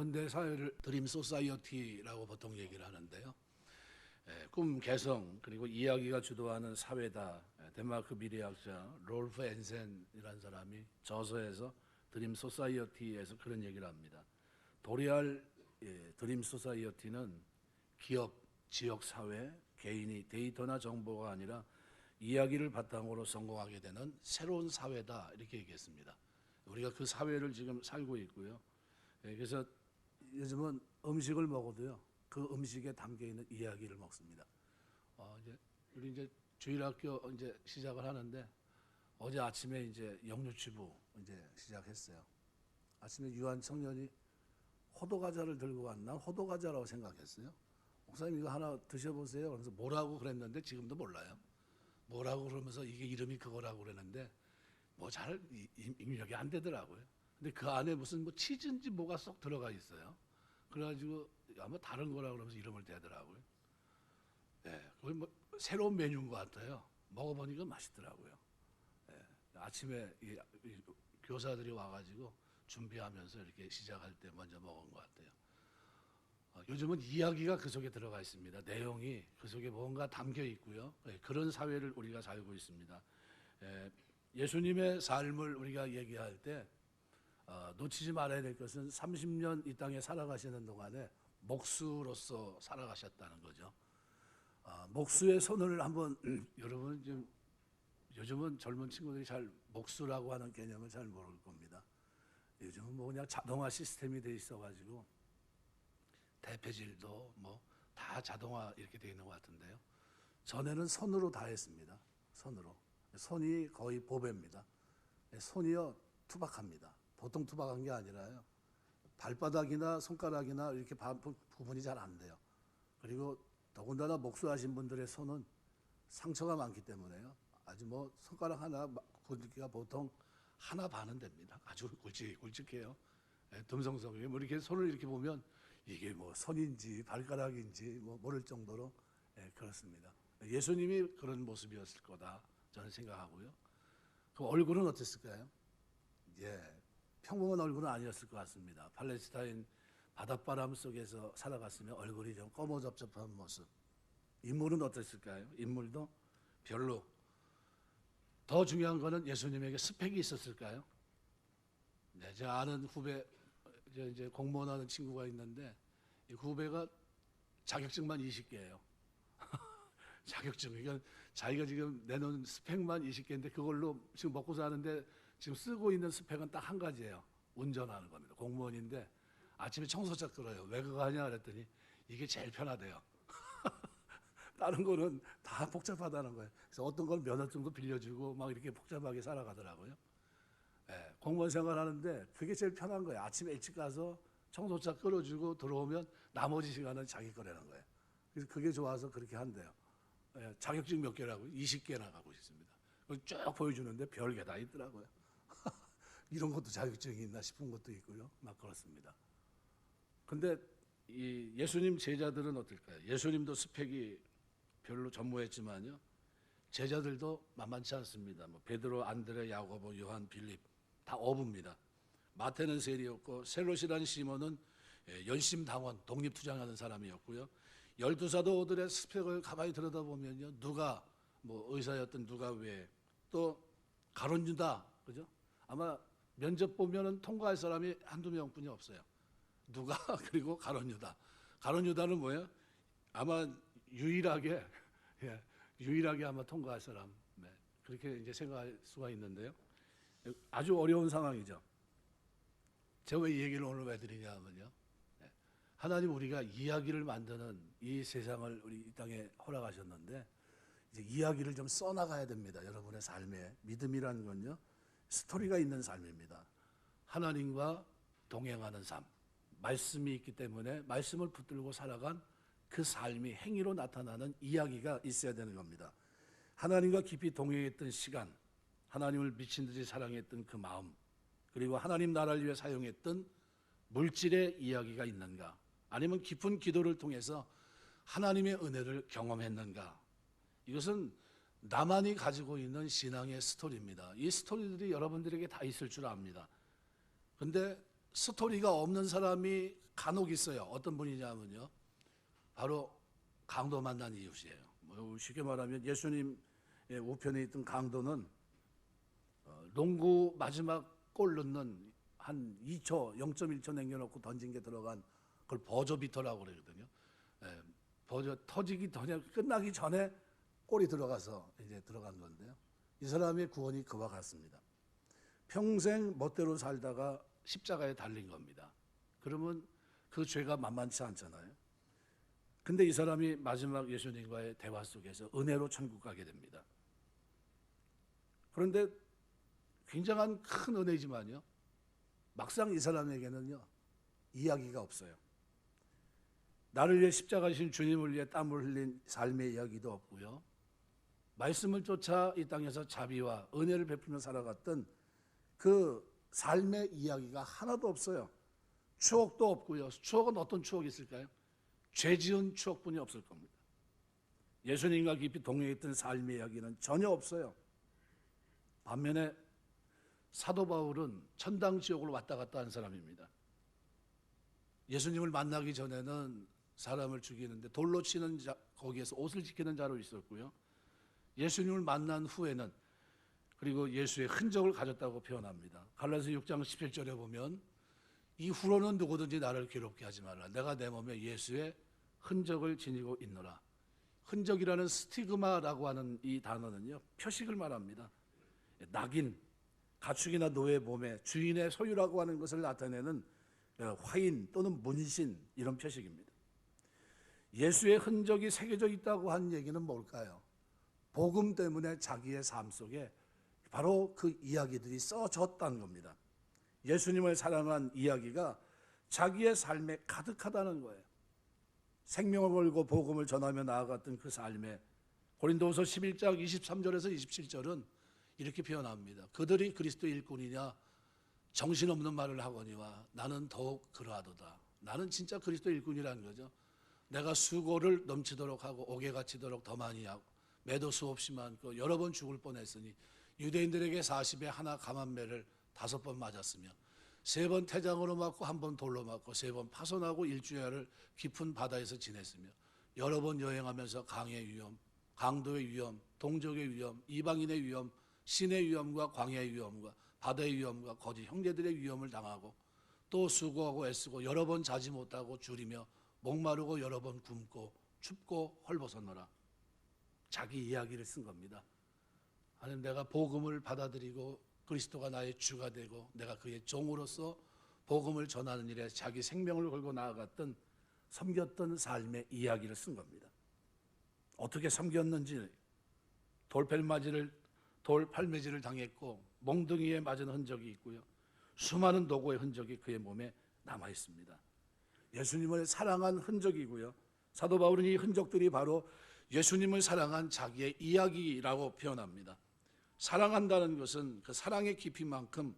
현대 사회를 드림 소사이어티라고 보통 얘기를 하는데요. 꿈 개성 그리고 이야기가 주도하는 사회다. 덴마크 미래학자 롤프 엔센이라는 사람이 저서에서 드림 소사이어티에서 그런 얘기를 합니다. 도래할 드림 소사이어티는 기업, 지역 사회, 개인이 데이터나 정보가 아니라 이야기를 바탕으로 성공하게 되는 새로운 사회다 이렇게 얘기했습니다. 우리가 그 사회를 지금 살고 있고요. 그래서 요즘은 음식을 먹어도요, 그 음식에 담겨 있는 이야기를 먹습니다. 우리 이제 주일학교 이제 시작을 하는데 어제 아침에 이제 영유치부 이제 시작했어요. 아침에 유한 청년이 호두과자를 들고 왔나? 호두과자라고 생각했어요. 목사님 이거 하나 드셔보세요. 그래서 뭐라고 그랬는데 지금도 몰라요. 뭐라고 그러면서 이게 이름이 그거라고 그랬는데 뭐 잘 입력이 안 되더라고요. 근데 그 안에 무슨 뭐 치즈인지 뭐가 쏙 들어가 있어요. 그래가지고 아마 다른 거라고 그러면서 이름을 대더라고요. 거의 뭐 새로운 메뉴인 것 같아요. 먹어보니까 맛있더라고요. 아침에 이 교사들이 와가지고 준비하면서 이렇게 시작할 때 먼저 먹은 것 같아요. 요즘은 이야기가 그 속에 들어가 있습니다. 내용이 그 속에 뭔가 담겨 있고요. 그런 사회를 우리가 살고 있습니다. 예수님의 삶을 우리가 얘기할 때 놓치지 말아야 될 것은 30년 이 땅에 살아가시는 동안에 목수로서 살아가셨다는 거죠. 목수의 손을 한번 여러분 지금 요즘은 젊은 친구들이 잘 목수라고 하는 개념을 잘 모를 겁니다. 요즘은 뭐 그냥 자동화 시스템이 돼 있어가지고 대패질도 뭐 다 자동화 이렇게 돼 있는 것 같은데요. 전에는 손으로 다 했습니다. 손으로. 손이 거의 보배입니다. 손이요 투박합니다. 보통 투박한 게 아니라요. 발바닥이나 손가락이나 이렇게 구분이 잘 안 돼요. 그리고 더군다나 목수하신 분들의 손은 상처가 많기 때문에요. 아주 뭐 손가락 하나 굵기가 보통 하나 반은 됩니다. 아주 굵직해요. 듬성성이 뭐 이렇게 손을 이렇게 보면 이게 뭐 손인지 발가락인지 뭐 모를 정도로 그렇습니다. 예수님이 그런 모습이었을 거다 저는 생각하고요. 그 얼굴은 어땠을까요? 평범한 얼굴은 아니었을 것 같습니다. 팔레스타인 바닷바람 속에서 살아갔으면 얼굴이 좀 꺼머잡잡한 모습. 인물은 어땠을까요? 인물도 별로. 더 중요한 거는 예수님에게 스펙이 있었을까요? 제가 아는 후배, 이제 공무원 하는 친구가 있는데 이 후배가 자격증만 20개예요. 자격증. 그러니까 자기가 지금 내놓은 스펙만 20개인데 그걸로 지금 먹고 사는데 지금 쓰고 있는 스펙은 딱 한 가지예요. 운전하는 겁니다. 공무원인데 아침에 청소차 끌어요. 왜 그거 하냐 그랬더니 이게 제일 편하대요. 다른 거는 다 복잡하다는 거예요. 그래서 어떤 건 면허증도 빌려주고 막 이렇게 복잡하게 살아가더라고요. 공무원 생활하는데 그게 제일 편한 거예요. 아침에 일찍 가서 청소차 끌어주고 들어오면 나머지 시간은 자기 거라는 거예요. 그래서 그게 좋아서 그렇게 한대요. 자격증 몇 개라고? 20개나 가고 있습니다. 쭉 보여주는데 별게 다 있더라고요. 이런 것도 자격증이 있나 싶은 것도 있고요. 막 그렇습니다. 근데 이 예수님 제자들은 어떨까요? 예수님도 스펙이 별로 전무했지만요. 제자들도 만만치 않습니다. 뭐 베드로, 안드레, 야고보, 요한, 빌립 다 어부입니다. 마태는 세리였고 셀롯이라는 시몬은 열심당원, 독립투쟁하는 사람이었고요. 12사도들의 스펙을 가만히 들여다보면요. 누가 뭐 의사였던 누가 왜 또 가룟 유다, 그죠? 아마 면접 보면은 통과할 사람이 한두 명뿐이 없어요. 누가 그리고 가룟 유다. 가룟 유다는 뭐예요? 아마 유일하게 유일하게 아마 통과할 사람. 그렇게 이제 생각할 수가 있는데요. 아주 어려운 상황이죠. 제가 왜 이 얘기를 오늘 왜 드리냐면요. 하나님 우리가 이야기를 만드는 이 세상을 우리 이 땅에 허락하셨는데 이제 이야기를 좀 써나가야 됩니다. 여러분의 삶에 믿음이라는 건요. 스토리가 있는 삶입니다. 하나님과 동행하는 삶. 말씀이 있기 때문에 말씀을 붙들고 살아간 그 삶이 행위로 나타나는 이야기가 있어야 되는 겁니다. 하나님과 깊이 동행했던 시간, 하나님을 미친 듯이 사랑했던 그 마음, 그리고 하나님 나라를 위해 사용했던 물질의 이야기가 있는가? 아니면 깊은 기도를 통해서 하나님의 은혜를 경험했는가? 이것은 나만이 가지고 있는 신앙의 스토리입니다. 이 스토리들이 여러분들에게 다 있을 줄 압니다. 근데 스토리가 없는 사람이 간혹 있어요. 어떤 분이냐면요, 바로 강도 만난 이웃이에요. 뭐 쉽게 말하면 예수님의 우편에 있던 강도는 농구 마지막 골 넣는 한 2초, 0.1초 남겨놓고 던진 게 들어간 그걸 버저비터라고 그러거든요. 버저 터지기 전에, 끝나기 전에 골이 들어가서 이제 들어간 건데요. 이 사람의 구원이 그와 같습니다. 평생 멋대로 살다가 십자가에 달린 겁니다. 그러면 그 죄가 만만치 않잖아요. 근데 이 사람이 마지막 예수님과의 대화 속에서 은혜로 천국 가게 됩니다. 그런데 굉장한 큰 은혜지만요, 막상 이 사람에게는요, 이야기가 없어요. 나를 위해 십자가 지신 주님을 위해 땀을 흘린 삶의 이야기도 없고요, 말씀을 쫓아 이 땅에서 자비와 은혜를 베풀며 살아갔던 그 삶의 이야기가 하나도 없어요. 추억도 없고요. 추억은 어떤 추억이 있을까요? 죄 지은 추억뿐이 없을 겁니다. 예수님과 깊이 동행했던 삶의 이야기는 전혀 없어요. 반면에 사도 바울은 천당 지옥을 왔다 갔다 한 사람입니다. 예수님을 만나기 전에는 사람을 죽이는데 돌로 치는 자, 거기에서 옷을 지키는 자로 있었고요, 예수님을 만난 후에는 그리고 예수의 흔적을 가졌다고 표현합니다. 갈라디아서 6장 17절에 보면 이후로는 누구든지 나를 괴롭게 하지 말라. 내가 내 몸에 예수의 흔적을 지니고 있노라. 흔적이라는 스티그마라고 하는 이 단어는요, 표식을 말합니다. 낙인, 가축이나 노의 몸에 주인의 소유라고 하는 것을 나타내는 화인 또는 문신, 이런 표식입니다. 예수의 흔적이 새겨져 있다고 한 얘기는 뭘까요? 복음 때문에 자기의 삶 속에 바로 그 이야기들이 써졌다는 겁니다. 예수님을 사랑한 이야기가 자기의 삶에 가득하다는 거예요. 생명을 걸고 복음을 전하며 나아갔던 그 삶에, 고린도후서 11장 23절에서 27절은 이렇게 표현합니다. 그들이 그리스도 일꾼이냐 정신없는 말을 하거니와 나는 더욱 그러하도다. 나는 진짜 그리스도 일꾼이라는 거죠. 내가 수고를 넘치도록 하고 옥에 갇히도록 더 많이 하고 매도 수없이 많고 여러 번 죽을 뻔했으니 유대인들에게 40에 하나 감한매를 5번 맞았으며 3번 태장으로 맞고 1번 돌로 맞고 3번 파손하고 일주일을 깊은 바다에서 지냈으며 여러 번 여행하면서 강의 위험, 강도의 위험, 동족의 위험, 이방인의 위험, 신의 위험과 광야의 위험과 바다의 위험과 거짓 형제들의 위험을 당하고 또 수고하고 애쓰고 여러 번 자지 못하고 줄이며 목마르고 여러 번 굶고 춥고 헐벗었노라. 자기 이야기를 쓴 겁니다. 하나님, 내가 복음을 받아들이고 그리스도가 나의 주가 되고 내가 그의 종으로서 복음을 전하는 일에 자기 생명을 걸고 나아갔던, 섬겼던 삶의 이야기를 쓴 겁니다. 어떻게 섬겼는지, 돌팔매질을 당했고 몽둥이에 맞은 흔적이 있고요, 수많은 도구의 흔적이 그의 몸에 남아 있습니다. 예수님을 사랑한 흔적이고요, 사도 바울은 이 흔적들이 바로 예수님을 사랑한 자기의 이야기라고 표현합니다. 사랑한다는 것은 그 사랑의 깊이만큼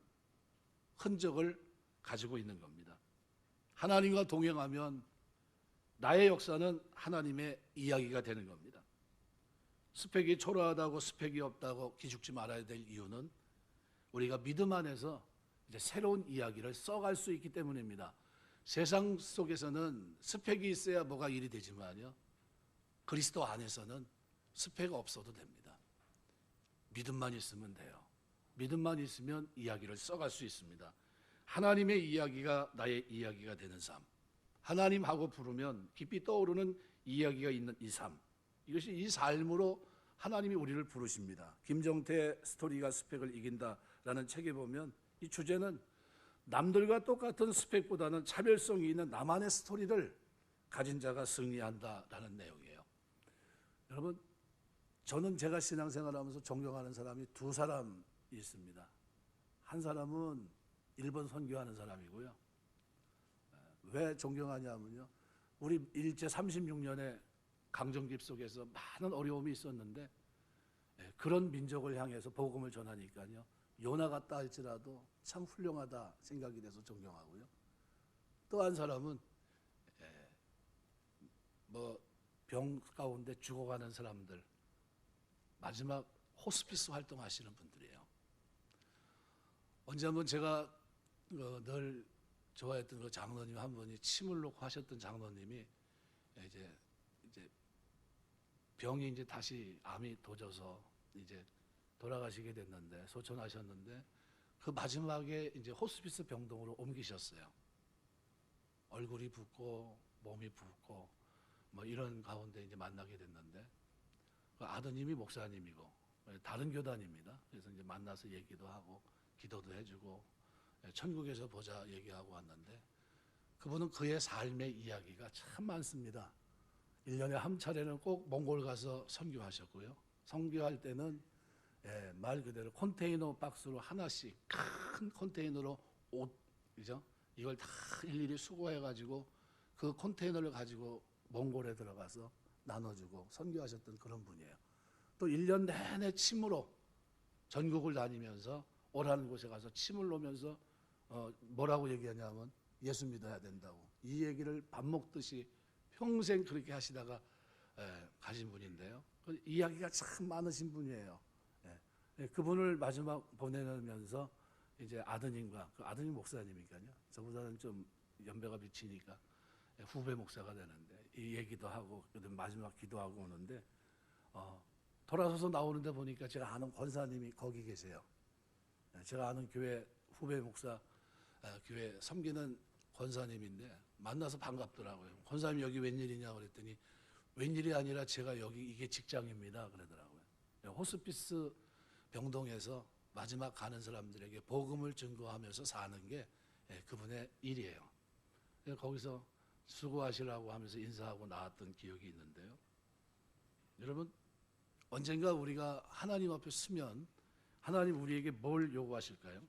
흔적을 가지고 있는 겁니다. 하나님과 동행하면 나의 역사는 하나님의 이야기가 되는 겁니다. 스펙이 초라하다고 스펙이 없다고 기죽지 말아야 될 이유는 우리가 믿음 안에서 이제 새로운 이야기를 써갈 수 있기 때문입니다. 세상 속에서는 스펙이 있어야 뭐가 일이 되지만요, 그리스도 안에서는 스펙 없어도 됩니다. 믿음만 있으면 돼요. 믿음만 있으면 이야기를 써갈 수 있습니다. 하나님의 이야기가 나의 이야기가 되는 삶, 하나님하고 부르면 깊이 떠오르는 이야기가 있는 이 삶, 이것이 이 삶으로 하나님이 우리를 부르십니다. 김정태 스토리가 스펙을 이긴다라는 책에 보면 이 주제는 남들과 똑같은 스펙보다는 차별성이 있는 나만의 스토리를 가진 자가 승리한다라는 내용이에요. 여러분, 저는 제가 신앙생활하면서 존경하는 사람이 2사람 있습니다. 한 사람은 일본 선교하는 사람이고요. 왜 존경하냐면요, 우리 일제 36년의 강점기 속에서 많은 어려움이 있었는데 그런 민족을 향해서 복음을 전하니까요, 요나 같다 할지라도 참 훌륭하다 생각이 돼서 존경하고요. 또 한 사람은 병 가운데 죽어가는 사람들, 마지막 호스피스 활동하시는 분들이에요. 언제 한번 제가 늘 좋아했던 그 장로님 한 분이 침을 놓고 하셨던 장로님이 이제 병이 이제 다시 암이 도져서 이제 돌아가시게 됐는데, 소천하셨는데, 그 마지막에 이제 호스피스 병동으로 옮기셨어요. 얼굴이 붓고 몸이 붓고 뭐 이런 가운데 이제 만나게 됐는데, 그 아드님이 목사님이고 다른 교단입니다. 그래서 이제 만나서 얘기도 하고 기도도 해주고 천국에서 보자 얘기하고 왔는데, 그분은 그의 삶의 이야기가 참 많습니다. 1년에 한 차례는 꼭 몽골 가서 선교하셨고요. 선교할 때는 말 그대로 컨테이너 박스로 하나씩 큰 컨테이너로 옷, 그죠? 이걸 다 일일이 수거해가지고 그 컨테이너를 가지고 몽골에 들어가서 나눠주고 선교하셨던 그런 분이에요. 또 1년 내내 침으로 전국을 다니면서 오라는 곳에 가서 침을 놓으면서 뭐라고 얘기하냐면 예수 믿어야 된다고, 이 얘기를 밥 먹듯이 평생 그렇게 하시다가 가신 분인데요. 그 이야기가 참 많으신 분이에요. 그분을 마지막 보내면서 이제 아드님과, 그 아드님 목사님이니까요. 저보다는 좀 연배가 미치니까 후배 목사가 되는데 이 얘기도 하고 마지막 기도하고 오는데, 돌아서서 나오는데 보니까 제가 아는 권사님이 거기 계세요. 제가 아는 교회 후배 목사, 교회 섬기는 권사님인데 만나서 반갑더라고요. 권사님 여기 웬일이냐 그랬더니 웬일이 아니라 제가 여기 이게 직장입니다 그러더라고요. 호스피스 병동에서 마지막 가는 사람들에게 복음을 증거하면서 사는 게 그분의 일이에요. 거기서 수고하시라고 하면서 인사하고 나왔던 기억이 있는데요. 여러분, 언젠가 우리가 하나님 앞에 서면 하나님 우리에게 뭘 요구하실까요?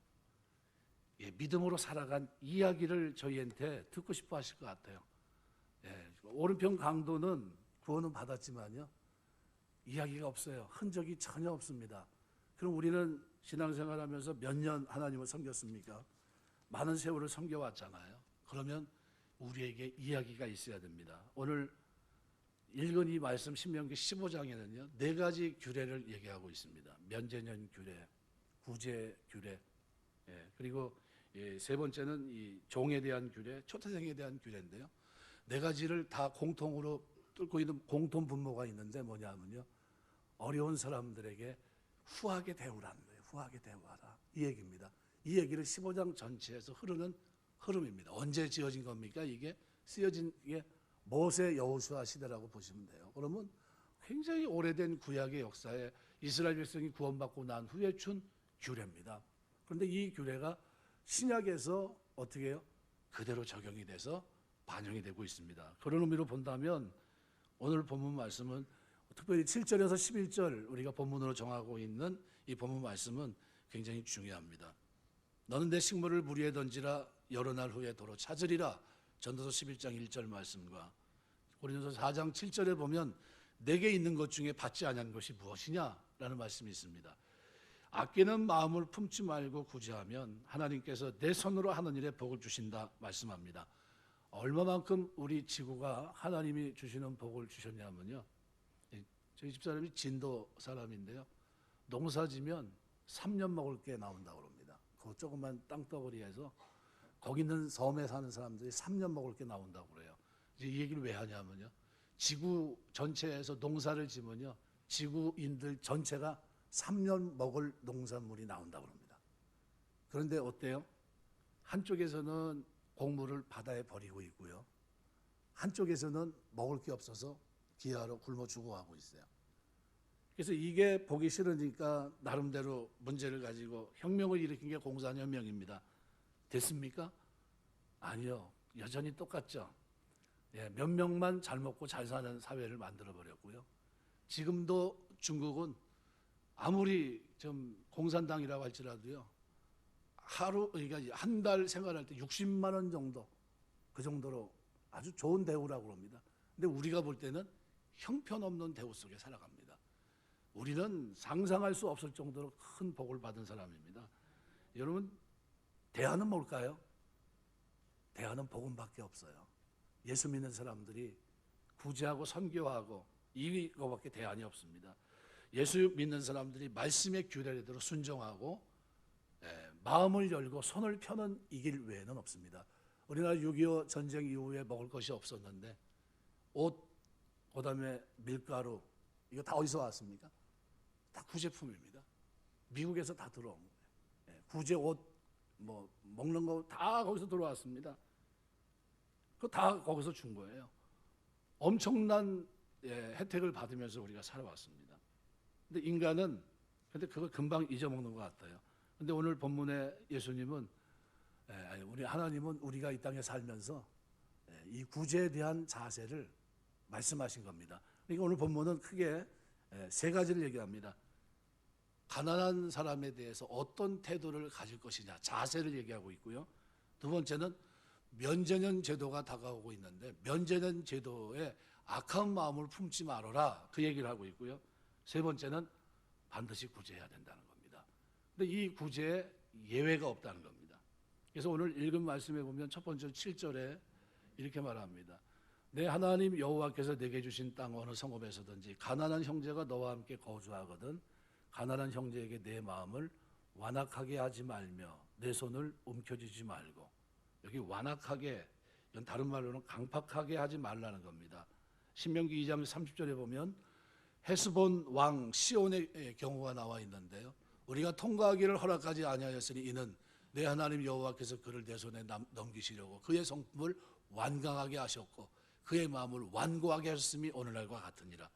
믿음으로 살아간 이야기를 저희한테 듣고 싶어 하실 것 같아요. 오른편 강도는 구원은 받았지만요, 이야기가 없어요. 흔적이 전혀 없습니다. 그럼 우리는 신앙생활하면서 몇 년 하나님을 섬겼습니까? 많은 세월을 섬겨왔잖아요. 그러면 우리에게 이야기가 있어야 됩니다. 오늘 읽은 이 말씀 신명기 15장에는요 4가지 규례를 얘기하고 있습니다. 면제년 규례, 구제 규례, 그리고 세 번째는 이 종에 대한 규례, 초태생에 대한 규례인데요. 4가지를 다 공통으로 뚫고 있는 공통 분모가 있는데 뭐냐면요, 어려운 사람들에게 후하게 대우라는 거예요. 후하게 대우하라, 이 얘기입니다. 이 얘기를 15장 전체에서 흐르는 흐름입니다. 언제 지어진 겁니까? 이게 쓰여진 게 모세 여호수아 시대라고 보시면 돼요. 그러면 굉장히 오래된 구약의 역사에 이스라엘 백성이 구원받고 난 후에 준 규례입니다. 그런데 이 규례가 신약에서 어떻게 해요? 그대로 적용이 돼서 반영이 되고 있습니다. 그런 의미로 본다면 오늘 본문 말씀은 특별히 7절에서 11절 우리가 본문으로 정하고 있는 이 본문 말씀은 굉장히 중요합니다. 너는 내 식물을 물 위에 던지라, 여러 날 후에 도로 찾으리라. 전도서 11장 1절 말씀과 고린도서 4장 7절에 보면 내게 있는 것 중에 받지 아니한 것이 무엇이냐라는 말씀이 있습니다. 아끼는 마음을 품지 말고 구제하면 하나님께서 내 손으로 하는 일에 복을 주신다 말씀합니다. 얼마만큼 우리 지구가 하나님이 주시는 복을 주셨냐면요, 저희 집사람이 진도 사람인데요, 농사지면 3년 먹을 게 나온다고 합니다. 그 조그만 땅덩어리에서 거기 있는 섬에 사는 사람들이 3년 먹을 게 나온다고 그래요. 이제 이 얘기를 왜 하냐면요, 지구 전체에서 농사를 지면요 지구인들 전체가 3년 먹을 농산물이 나온다고 합니다. 그런데 어때요? 한쪽에서는 곡물을 바다에 버리고 있고요, 한쪽에서는 먹을 게 없어서 기아로 굶어 죽어가고 있어요. 그래서 이게 보기 싫으니까 나름대로 문제를 가지고 혁명을 일으킨 게 공산혁명입니다. 됐습니까? 아니요. 여전히 똑같죠. 몇 명만 잘 먹고 잘 사는 사회를 만들어버렸고요. 지금도 중국은 아무리 좀 공산당이라고 할지라도요, 하루, 그러니까 한 달 생활할 때 60만 원 정도, 그 정도로 아주 좋은 대우라고 합니다. 근데 우리가 볼 때는 형편없는 대우 속에 살아갑니다. 우리는 상상할 수 없을 정도로 큰 복을 받은 사람입니다. 여러분, 대안은 뭘까요? 대안은 복음밖에 없어요. 예수 믿는 사람들이 구제하고 선교하고 이거밖에 대안이 없습니다. 예수 믿는 사람들이 말씀의 규례대로 순종하고 마음을 열고 손을 펴는 이 길 외에는 없습니다. 우리나라 6.25 전쟁 이후에 먹을 것이 없었는데 옷, 그다음에 밀가루, 이거 다 어디서 왔습니까? 다 구제품입니다. 미국에서 다 들어온 거예요. 구제 옷, 뭐 먹는 거 다 거기서 들어왔습니다. 그거 다 거기서 준 거예요. 엄청난 혜택을 받으면서 우리가 살아왔습니다. 근데 인간은 그걸 금방 잊어먹는 것 같아요. 근데 오늘 본문의 예수님은 우리 하나님은 우리가 이 땅에 살면서 이 구제에 대한 자세를 말씀하신 겁니다. 그러니까 오늘 본문은 크게 세 가지를 얘기합니다. 가난한 사람에 대해서 어떤 태도를 가질 것이냐, 자세를 얘기하고 있고요. 두 번째는 면제년 제도가 다가오고 있는데 면제년 제도에 악한 마음을 품지 말아라, 그 얘기를 하고 있고요. 세 번째는 반드시 구제해야 된다는 겁니다. 근데 이 구제에 예외가 없다는 겁니다. 그래서 오늘 읽은 말씀에 보면 첫 번째 7절에 이렇게 말합니다. 내 하나님 여호와께서 내게 주신 땅 어느 성읍에서든지 가난한 형제가 너와 함께 거주하거든 가난한 형제에게 내 마음을 완악하게 하지 말며 내 손을 움켜쥐지 말고, 여기 완악하게, 이건 다른 말로는 강팍하게 하지 말라는 겁니다. 신명기 2장 30절에 보면 헤스본 왕 시온의 경우가 나와 있는데요. 우리가 통과하기를 허락하지 아니하였으니 이는 내 하나님 여호와께서 그를 내 손에 넘기시려고 그의 성품을 완강하게 하셨고 그의 마음을 완고하게 하셨음이 오늘날과 같으니라.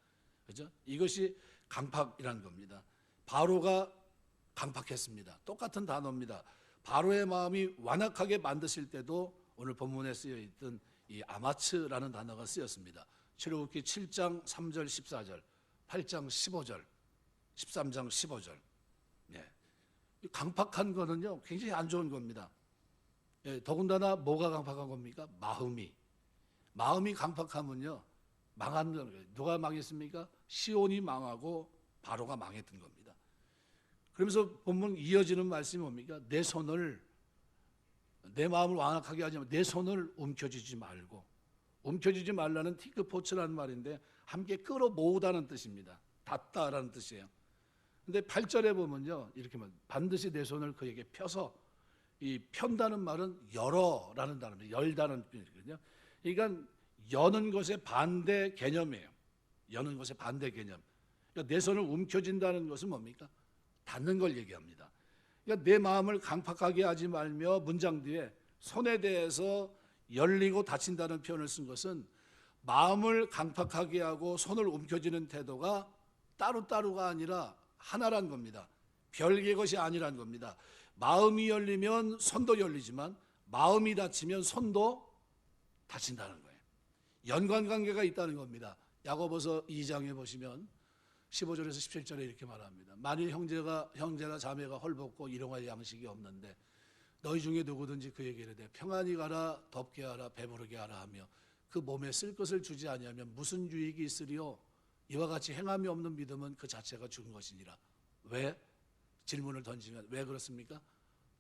그죠? 이것이 강팍이라는 겁니다. 바로가 강팍했습니다. 똑같은 단어입니다. 바로의 마음이 완악하게 만드실 때도 오늘 본문에 쓰여 있던 이 아마츠라는 단어가 쓰였습니다. 출애굽기 7장 3절 14절, 8장 15절, 13장 15절. 강팍한 거는요 굉장히 안 좋은 겁니다. 더군다나 뭐가 강팍한 겁니까? 마음이 강팍하면요 망한 거예요. 누가 망했습니까? 시온이 망하고 바로가 망했던 겁니다. 그러면서 본문 이어지는 말씀이 뭡니까? 내 마음을 완악하게 하지 말고 내 손을 움켜쥐지 말고, 움켜쥐지 말라는 티크포츠라는 말인데 함께 끌어모으다는 뜻입니다. 닫다라는 뜻이에요. 근데 8절에 보면요 이렇게 말, 반드시 내 손을 그에게 펴서, 이 편다는 말은 열어라는 단어입니다. 열다는 뜻이거든요. 그러니까 여는 것의 반대 개념이에요. 여는 것의 반대 개념. 그러니까 내 손을 움켜쥔다는 것은 뭡니까? 닫는 걸 얘기합니다. 그러니까 내 마음을 강팍하게 하지 말며 문장 뒤에 손에 대해서 열리고 닫힌다는 표현을 쓴 것은 마음을 강팍하게 하고 손을 움켜쥐는 태도가 따로따로가 아니라 하나란 겁니다. 별개의 것이 아니란 겁니다. 마음이 열리면 손도 열리지만 마음이 닫히면 손도 닫힌다는 거예요. 연관관계가 있다는 겁니다. 야고보서 2장에 보시면 15절에서 17절에 이렇게 말합니다. 만일 형제나 자매가 헐벗고 일용할 양식이 없는데 너희 중에 누구든지 그에게 이르되 평안히 가라, 덥게 하라, 배부르게 하라 하며 그 몸에 쓸 것을 주지 아니하면 무슨 유익이 있으리요? 이와 같이 행함이 없는 믿음은 그 자체가 죽은 것이니라. 왜? 질문을 던지면 왜 그렇습니까?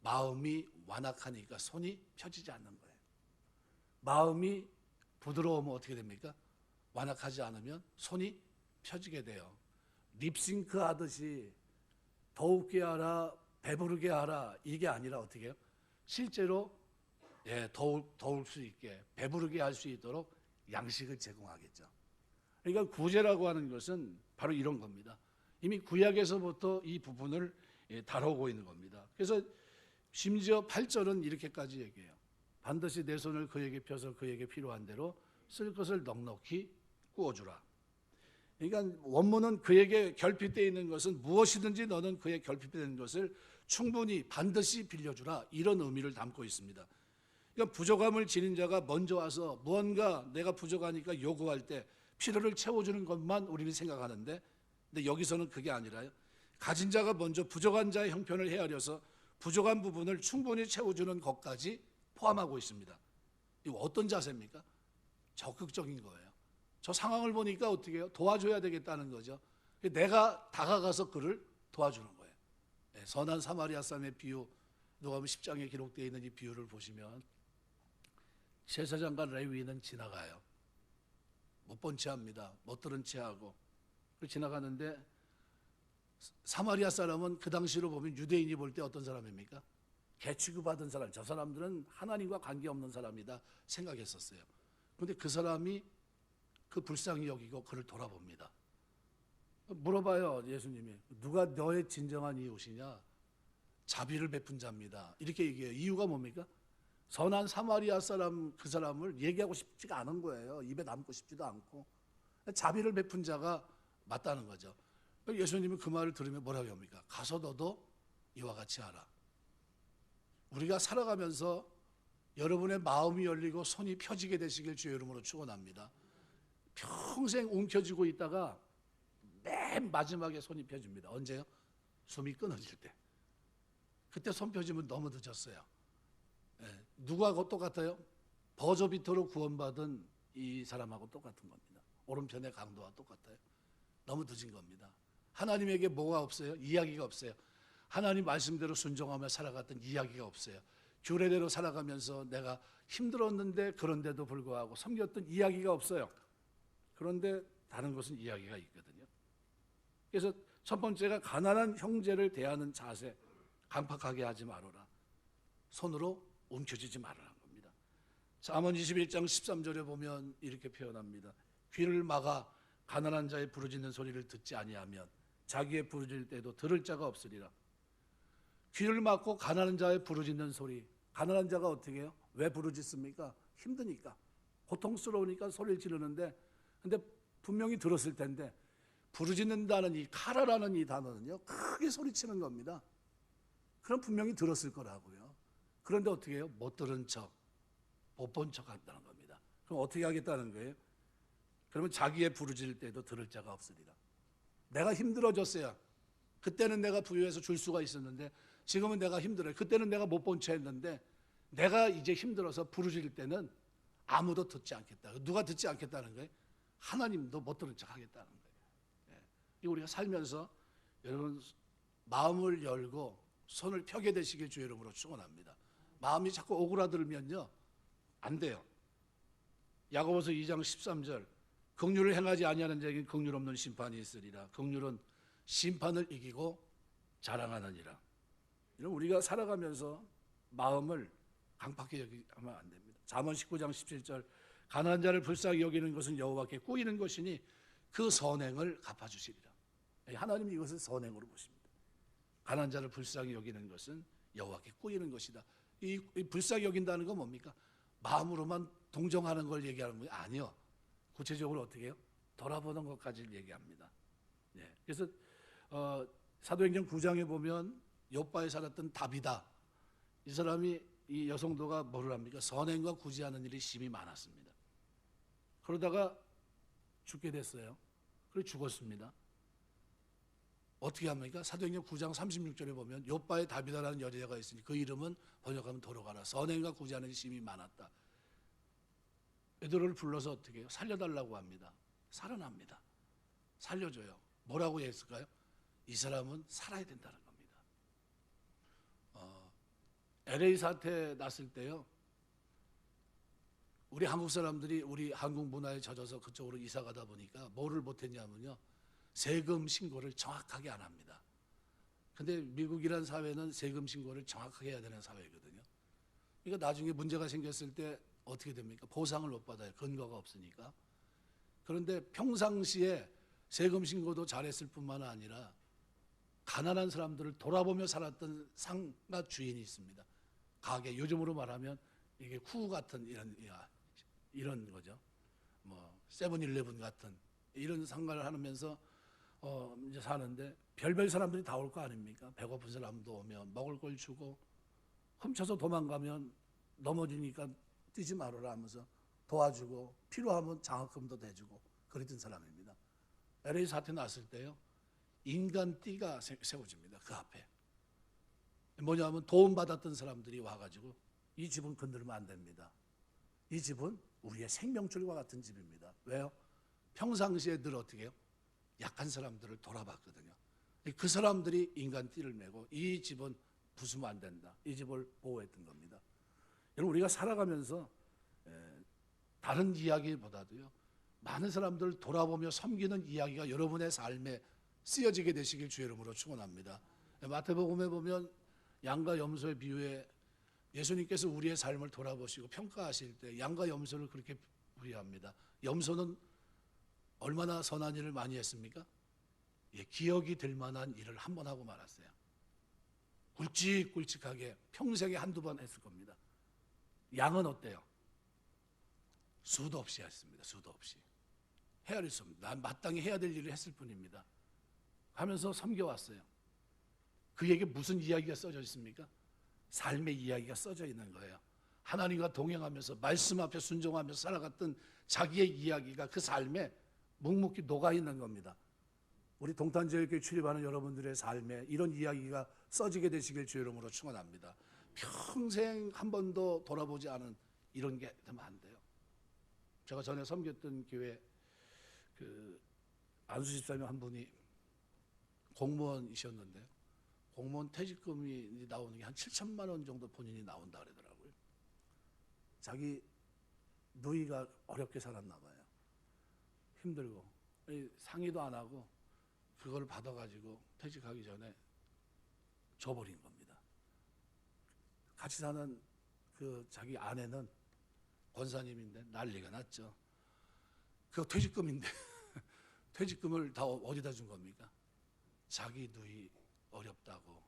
마음이 완악하니까 손이 펴지지 않는 거예요. 마음이 부드러우면 어떻게 됩니까? 완악하지 않으면 손이 펴지게 돼요. 립싱크 하듯이 더욱게 하라, 배부르게 하라, 이게 아니라 어떻게 해요? 실제로 더울 수 있게, 배부르게 할 수 있도록 양식을 제공하겠죠. 그러니까 구제라고 하는 것은 바로 이런 겁니다. 이미 구약에서부터 이 부분을 다루고 있는 겁니다. 그래서 심지어 8절은 이렇게까지 얘기해요. 반드시 내 손을 그에게 펴서 그에게 필요한 대로 쓸 것을 넉넉히 구워주라. 그러니까 원문은 그에게 결핍되어 있는 것은 무엇이든지 너는 그에 결핍되어 있는 것을 충분히 반드시 빌려주라, 이런 의미를 담고 있습니다. 그러니까 부족함을 지닌 자가 먼저 와서 무언가 내가 부족하니까 요구할 때 필요를 채워주는 것만 우리는 생각하는데, 근데 여기서는 그게 아니라요, 가진 자가 먼저 부족한 자의 형편을 헤아려서 부족한 부분을 충분히 채워주는 것까지 포함하고 있습니다. 이거 어떤 자세입니까? 적극적인 거예요. 저 상황을 보니까 어떻게 해요? 도와줘야 되겠다는 거죠. 내가 다가가서 그를 도와주는 거예요. 선한 사마리아 사람의 비유, 누가복음 10장에 기록되어 있는 이 비유를 보시면 제사장과 레위인은 지나가요. 못 본 채 합니다. 못 들은 채 하고 지나가는데 사마리아 사람은 그 당시로 보면 유대인이 볼 때 어떤 사람입니까? 개취급받은 사람, 저 사람들은 하나님과 관계없는 사람이다 생각했었어요. 그런데 그 사람이 그 불쌍히 여기고 그를 돌아봅니다. 물어봐요, 예수님이. 누가 너의 진정한 이웃이냐? 자비를 베푼 자입니다. 이렇게 얘기해요. 이유가 뭡니까? 선한 사마리아 사람, 그 사람을 얘기하고 싶지가 않은 거예요. 입에 담고 싶지도 않고. 자비를 베푼 자가 맞다는 거죠. 예수님이 그 말을 들으면 뭐라고 합니까? 가서 너도 이와 같이 하라. 우리가 살아가면서 여러분의 마음이 열리고 손이 펴지게 되시길 주의 이름으로 축원합니다. 평생 움켜쥐고 있다가 맨 마지막에 손이 펴집니다. 언제요? 숨이 끊어질 때. 그때 손 펴지면 너무 늦었어요. 누가 똑같아요? 버저비터로 구원받은 이 사람하고 똑같은 겁니다. 오른편의 강도와 똑같아요. 너무 늦은 겁니다. 하나님에게 뭐가 없어요? 이야기가 없어요. 하나님 말씀대로 순종하며 살아갔던 이야기가 없어요. 규례대로 살아가면서 내가 힘들었는데 그런데도 불구하고 섬겼던 이야기가 없어요. 그런데 다른 것은 이야기가 있거든요. 그래서 첫 번째가 가난한 형제를 대하는 자세, 강팍하게 하지 말아라. 손으로 움켜쥐지 말아라는 겁니다. 잠언 21장 13절에 보면 이렇게 표현합니다. 귀를 막아 가난한 자의 부르짖는 소리를 듣지 아니하면 자기의 부르짖을 때도 들을 자가 없으리라. 귀를 막고 가난한 자의 부르짖는 소리. 가난한 자가 어떻게 해요? 왜 부르짖습니까? 힘드니까, 고통스러우니까 소리를 지르는데, 근데 분명히 들었을 텐데 부르짖는다는 이 카라라는 이 단어는요, 크게 소리치는 겁니다. 그럼 분명히 들었을 거라고요. 그런데 어떻게 해요? 못 들은 척, 못 본 척 한다는 겁니다. 그럼 어떻게 하겠다는 거예요? 그러면 자기의 부르짖을 때도 들을 자가 없으리라. 내가 힘들어졌어요. 그때는 내가 부유해서 줄 수가 있었는데 지금은 내가 힘들어요. 그때는 내가 못 본 채 했는데 내가 이제 힘들어서 부르짖을 때는 아무도 듣지 않겠다. 누가 듣지 않겠다는 거예요? 하나님도 못 들은 척 하겠다는 거예요. 예. 우리가 살면서 여러분 마음을 열고 손을 펴게 되시길 주의 이름으로 축원합니다. 마음이 자꾸 오그라들면요 안 돼요. 야고보서 2장 13절 긍휼을 행하지 아니하는 자에게 긍휼 없는 심판이 있으리라. 긍휼은 심판을 이기고 자랑하느니라. 이런 우리가 살아가면서 마음을 강팍하게 여기면 안 됩니다. 잠언 19장 17절 가난한 자를 불쌍히 여기는 것은 여호와께 꾸이는 것이니 그 선행을 갚아주시리라. 하나님이 이것을 선행으로 보십니다. 가난한 자를 불쌍히 여기는 것은 여호와께 꾸이는 것이다. 이 불쌍히 여긴다는 건 뭡니까? 마음으로만 동정하는 걸 얘기하는 거예요? 아니요. 구체적으로 어떻게 해요? 돌아보는 것까지 얘기합니다. 예. 그래서 사도행전 9장에 보면 욥바에 살았던 다비다. 이 사람이 이 여성도가 뭐를 합니까? 선행과 구제하는 일이 심히 많았습니다. 그러다가 죽게 됐어요. 그리고 죽었습니다. 어떻게 합니까? 사도행전 9장 36절에 보면 욥바에 다비다라는 여자가 있으니 그 이름은 번역하면 돌아가라. 선행과 구제하는 일이 심히 많았다. 베드로를 불러서 어떻게 해요? 살려달라고 합니다. 살아납니다. 살려줘요. 뭐라고 했을까요? 이 사람은 살아야 된다는 겁니다. LA 사태 났을 때요, 우리 한국 사람들이 우리 한국 문화에 젖어서 그쪽으로 이사 가다 보니까 뭐를 못했냐면요, 세금 신고를 정확하게 안 합니다. 근데 미국이란 사회는 세금 신고를 정확하게 해야 되는 사회거든요. 그러니까 나중에 문제가 생겼을 때 어떻게 됩니까? 보상을 못 받아요. 근거가 없으니까. 그런데 평상시에 세금 신고도 잘했을 뿐만 아니라 가난한 사람들을 돌아보며 살았던 상가 주인이 있습니다. 가게, 요즘으로 말하면 이게 쿠 같은 이런 거죠. 뭐 세븐일레븐 같은 이런 상가를 하면서 이제 사는데 별별 사람들이 다 올 거 아닙니까? 배고픈 사람도 오면 먹을 걸 주고, 훔쳐서 도망가면 넘어지니까 뛰지 말아라 하면서 도와주고, 필요하면 장학금도 대주고 그랬던 사람입니다. LA 사태 났을 때요, 인간 띠가 세워집니다. 그 앞에. 뭐냐면 도움 받았던 사람들이 와가지고 이 집은 건드리면 안 됩니다. 이 집은 우리의 생명줄과 같은 집입니다. 왜요? 평상시에 늘 어떻게 해요? 약한 사람들을 돌아봤거든요. 그 사람들이 인간 띠를 메고 이 집은 부수면 안 된다. 이 집을 보호했던 겁니다. 여러분, 우리가 살아가면서 다른 이야기보다도요, 많은 사람들을 돌아보며 섬기는 이야기가 여러분의 삶에 쓰여지게 되시길 주의 이름으로 축원합니다. 마태복음에 보면 양과 염소의 비유에 예수님께서 우리의 삶을 돌아보시고 평가하실 때 양과 염소를 그렇게 비유합니다. 염소는 얼마나 선한 일을 많이 했습니까? 예, 기억이 될 만한 일을 한 번 하고 말았어요. 굵직굵직하게 평생에 한두 번 했을 겁니다. 양은 어때요? 수도 없이 했습니다. 수도 없이. 헤아릴 수 없습니다. 난 마땅히 해야 될 일을 했을 뿐입니다. 하면서 섬겨왔어요. 그에게 무슨 이야기가 써져 있습니까? 삶의 이야기가 써져 있는 거예요. 하나님과 동행하면서 말씀 앞에 순종하면서 살아갔던 자기의 이야기가 그 삶에 묵묵히 녹아있는 겁니다. 우리 동탄제일교회 출입하는 여러분들의 삶에 이런 이야기가 써지게 되시길 주의 이름으로 축원합니다. 평생 한 번도 돌아보지 않은 이런 게 되면 안 돼요. 제가 전에 섬겼던 교회 안수 집사님 한 분이 공무원이셨는데요. 공무원 퇴직금이 나오는 게 한 7천만 원 정도 본인이 나온다 그러더라고요. 자기 누이가 어렵게 살았나 봐요. 힘들고 상의도 안 하고 그걸 받아가지고 퇴직하기 전에 줘버린 겁니다. 같이 사는 그 자기 아내는 권사님인데 난리가 났죠. 그거 퇴직금인데 퇴직금을 다 어디다 준 겁니까? 자기 누이 어렵다고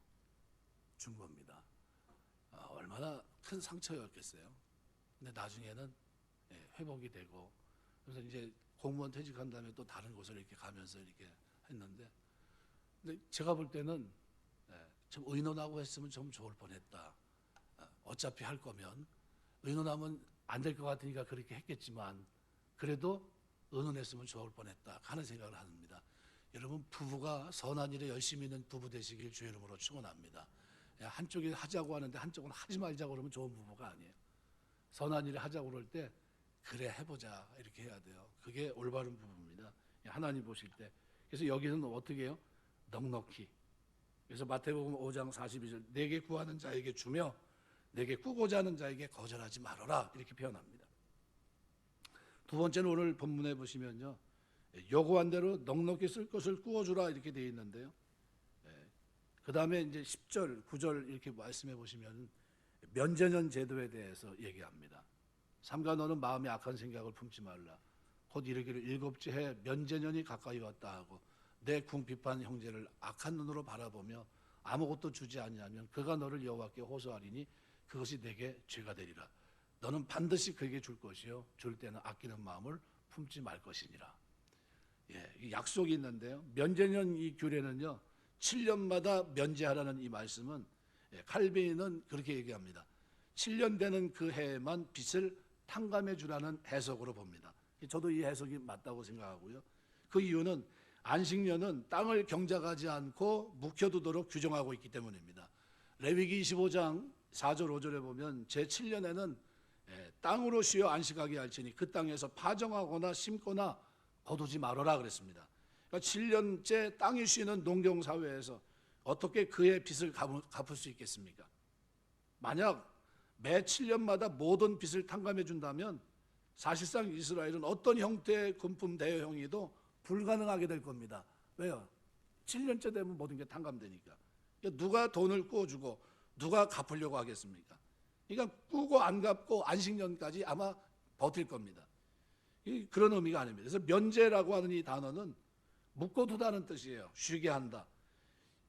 준 겁니다. 얼마나 큰 상처였겠어요. 근데 나중에는 회복이 되고 그래서 이제 공무원 퇴직한 다음에 또 다른 곳을 이렇게 가면서 이렇게 했는데, 근데 제가 볼 때는 좀 의논하고 했으면 좀 좋을 뻔했다. 어차피 할 거면 의논하면 안 될 것 같으니까 그렇게 했겠지만 그래도 의논했으면 좋을 뻔했다 하는 생각을 합니다. 여러분, 부부가 선한 일에 열심히 있는 부부 되시길 주의 이름으로 축원합니다. 한쪽이 하자고 하는데 한쪽은 하지 말자고 그러면 좋은 부부가 아니에요. 선한 일을 하자고 그럴 때 그래 해보자 이렇게 해야 돼요. 그게 올바른 부부입니다. 하나님 보실 때. 그래서 여기는 어떻게 해요? 넉넉히. 그래서 마태복음 5장 42절 내게 구하는 자에게 주며 내게 꾸고자 하는 자에게 거절하지 말아라 이렇게 표현합니다. 두 번째는 오늘 본문에 보시면요, 요구한 대로 넉넉히 쓸 것을 꾸어주라 이렇게 되어 있는데요. 그 다음에 이제 10절, 9절 이렇게 말씀해 보시면 면제년 제도에 대해서 얘기합니다. 삼가 너는 마음에 악한 생각을 품지 말라. 곧 이르기를 일곱째 해 면제년이 가까이 왔다 하고 내 궁핍한 형제를 악한 눈으로 바라보며 아무것도 주지 아니하면 그가 너를 여호와께 호소하리니 그것이 내게 죄가 되리라. 너는 반드시 그에게 줄 것이요 줄 때는 아끼는 마음을 품지 말 것이니라. 약속이 있는데요. 면제년 이 규례는요 7년마다 면제하라는 이 말씀은 칼빈은 그렇게 얘기합니다. 7년 되는 그 해에만 빚을 탕감해 주라는 해석으로 봅니다. 저도 이 해석이 맞다고 생각하고요. 그 이유는 안식년은 땅을 경작하지 않고 묵혀두도록 규정하고 있기 때문입니다. 레위기 25장 4절 5절에 보면 제7년에는 땅으로 쉬어 안식하게 할지니 그 땅에서 파종하거나 심거나 거두지 말아라 그랬습니다. 그러니까 7년째 땅이 쉬는 농경사회에서 어떻게 그의 빚을 갚을 수 있겠습니까? 만약 매 7년마다 모든 빚을 탕감해 준다면 사실상 이스라엘은 어떤 형태의 금품 대여행위도 불가능하게 될 겁니다. 왜요? 7년째 되면 모든 게 탕감되니까. 누가 돈을 꾸어주고 누가 갚으려고 하겠습니까? 그러니까 꾸고 안 갚고 안식년까지 아마 버틸 겁니다. 그런 의미가 아닙니다. 그래서 면제라고 하는 이 단어는 묶어두다는 뜻이에요. 쉬게 한다.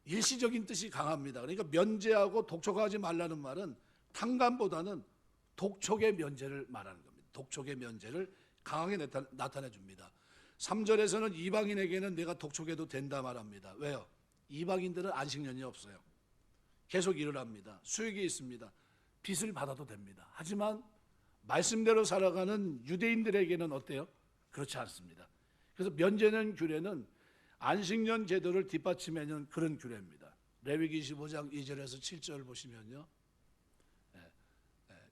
일시적인 뜻이 강합니다. 그러니까 면제하고 독촉하지 말라는 말은 탕감보다는 독촉의 면제를 말하는 겁니다. 독촉의 면제를 강하게 나타내 줍니다. 3절에서는 이방인에게는 내가 독촉해도 된다 말합니다. 왜요? 이방인들은 안식년이 없어요. 계속 일을 합니다. 수익이 있습니다. 빚을 받아도 됩니다. 하지만 말씀대로 살아가는 유대인들에게는 어때요? 그렇지 않습니다. 그래서 면제년 규례는 안식년 제도를 뒷받침하는 그런 규례입니다. 레위기 25장 2절에서 7절 보시면요,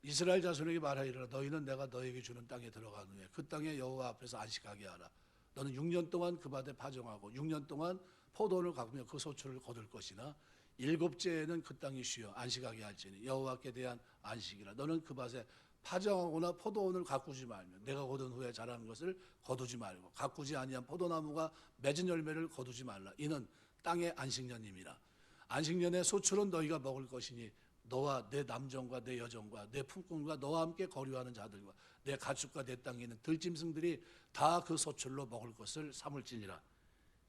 이스라엘 자손에게 말하리라. 너희는 내가 너에게 주는 땅에 들어간 후에 그 땅에 여호와 앞에서 안식하게 하라. 너는 6년 동안 그 밭에 파종하고 6년 동안 포도원을 가꾸며 그 소출을 거둘 것이나 일곱째에는 그 땅이 쉬어 안식하게 할지니 여호와께 대한 안식이라. 너는 그 밭에 파종하거나 포도원을 가꾸지 말며 내가 거둔 후에 자라는 것을 거두지 말고 가꾸지 아니한 포도나무가 맺은 열매를 거두지 말라. 이는 땅의 안식년임이라. 안식년에 소출은 너희가 먹을 것이니 너와 내 남정과 내 여정과 내 품꾼과 너와 함께 거류하는 자들과 내 가축과 내 땅에 있는 들짐승들이 다 그 소출로 먹을 것을 삼을지니라.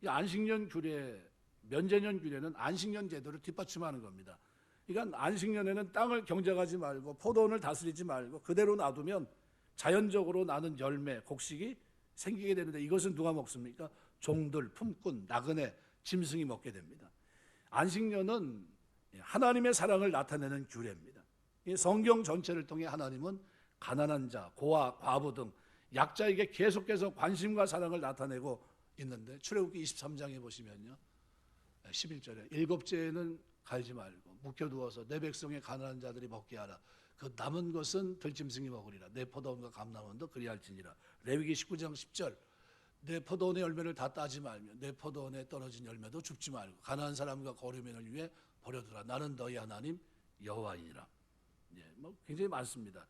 이 안식년 규례, 면제년 규례는 안식년 제도를 뒷받침하는 겁니다. 그러니까 안식년에는 땅을 경작하지 말고 포도원을 다스리지 말고 그대로 놔두면 자연적으로 나는 열매, 곡식이 생기게 되는데 이것은 누가 먹습니까? 종들, 품꾼, 나그네, 짐승이 먹게 됩니다. 안식년은 하나님의 사랑을 나타내는 규례입니다. 성경 전체를 통해 하나님은 가난한 자, 고아, 과부 등 약자에게 계속해서 관심과 사랑을 나타내고 있는데 출애굽기 23장에 보시면요, 11절에 일곱째에는 갈지 말고 묵혀두어서 내 백성의 가난한 자들이 먹게 하라. 그 남은 것은 들짐승이 먹으리라. 내 포도원과 감람원도 그리할지니라. 레위기 19장 10절 내 포도원의 열매를 다 따지 말며 내 포도원에 떨어진 열매도 줍지 말고 가난한 사람과 거류민을 위해 버려두라. 나는 너희 하나님 여호와이니라. 뭐 굉장히 많습니다.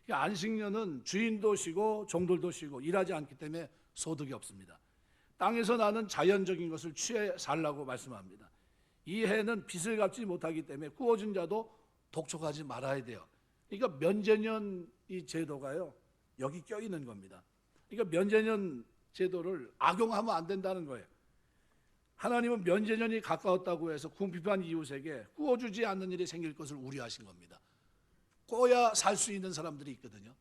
안식년은 주인도 쉬고 종들도 쉬고 일하지 않기 때문에 소득이 없습니다. 땅에서 나는 자연적인 것을 취해 살라고 말씀합니다. 이 해는 빚을 갚지 못하기 때문에 구워준 자도 독촉하지 말아야 돼요. 그러니까 면제년 이 제도가요, 여기 껴있는 겁니다. 그러니까 면제년 제도를 악용하면 안 된다는 거예요. 하나님은 면제년이 가까웠다고 해서 궁핍한 이웃에게 구워주지 않는 일이 생길 것을 우려하신 겁니다. 꿔야 살 수 있는 사람들이 있거든요.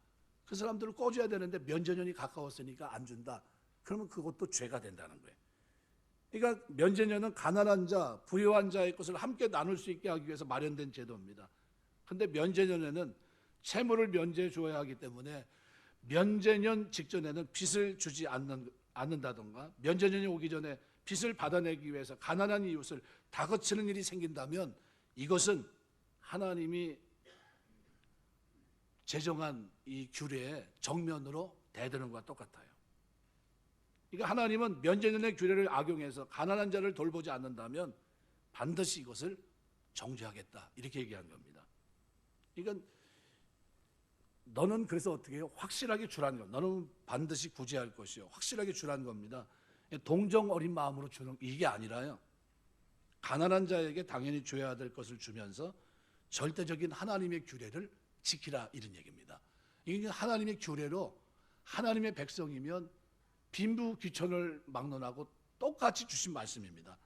그 사람들을 꿔줘야 되는데 면제년이 가까웠으니까 안 준다. 그러면 그것도 죄가 된다는 거예요. 그러니까 면제년은 가난한 자, 부유한 자의 것을 함께 나눌 수 있게 하기 위해서 마련된 제도입니다. 그런데 면제년에는 채무를 면제해 줘야 하기 때문에 면제년 직전에는 빚을 주지 않는다던가 면제년이 오기 전에 빚을 받아내기 위해서 가난한 이웃을 다그치는 일이 생긴다면 이것은 하나님이 제정한 이 규례에 정면으로 대드는 것과 똑같아요. 그러니까 하나님은 면제년의 규례를 악용해서 가난한 자를 돌보지 않는다면 반드시 이것을 정죄하겠다 이렇게 얘기한 겁니다. 그러니까 너는 그래서 어떻게 해요? 확실하게 주라는 것. 너는 반드시 구제할 것이요. 확실하게 주라는 겁니다. 동정 어린 마음으로 주는 이게 아니라요. 가난한 자에게 당연히 줘야 될 것을 주면서 절대적인 하나님의 규례를 지키라 이런 얘기입니다. 이게 하나님의 규례로 하나님의 백성이면 빈부귀천을 막론하고 똑같이 주신 말씀입니다.